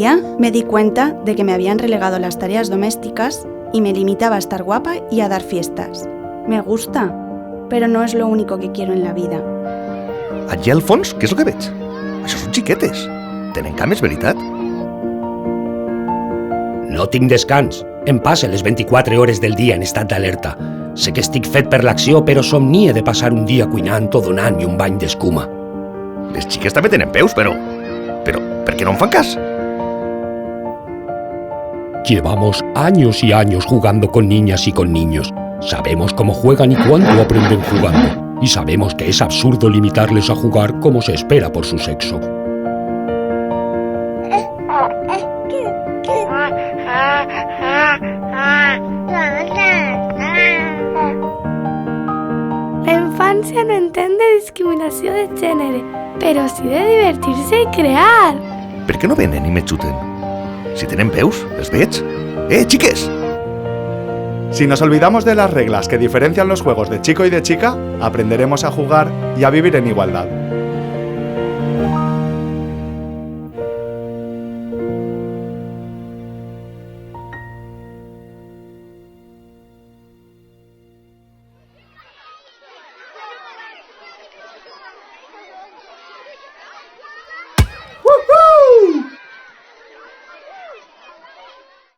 día me di cuenta de que me habían relegado las tareas domésticas y me limitaba a estar guapa y a dar fiestas. Me gusta, però no és lo único que quiero en la vida. Allí al fons, què és el que veig? Això són xiquetes. Tenen cames, veritat? No tinc descans. Em passe les 24 hores del dia en estat d'alerta. Sé que estic fet per l'acció, però somnie de passar un dia cuinant o donant-me un bany d'escuma. Les xiques també tenen peus, però per què no en fan cas? Llevamos años y años jugando con niñas y con niños. Sabemos cómo juegan y cuándo aprenden jugando. Y sabemos que es absurdo limitarles a jugar como se espera por su sexo. La infància no entén de discriminació de gènere, però sí de divertir-se i crear. Per què no venen i me xuten? Si tenen peus, els veig. Xiques! Si nos olvidamos de las reglas que diferencian los juegos de chico y de chica, aprenderemos a jugar y a vivir en igualdad.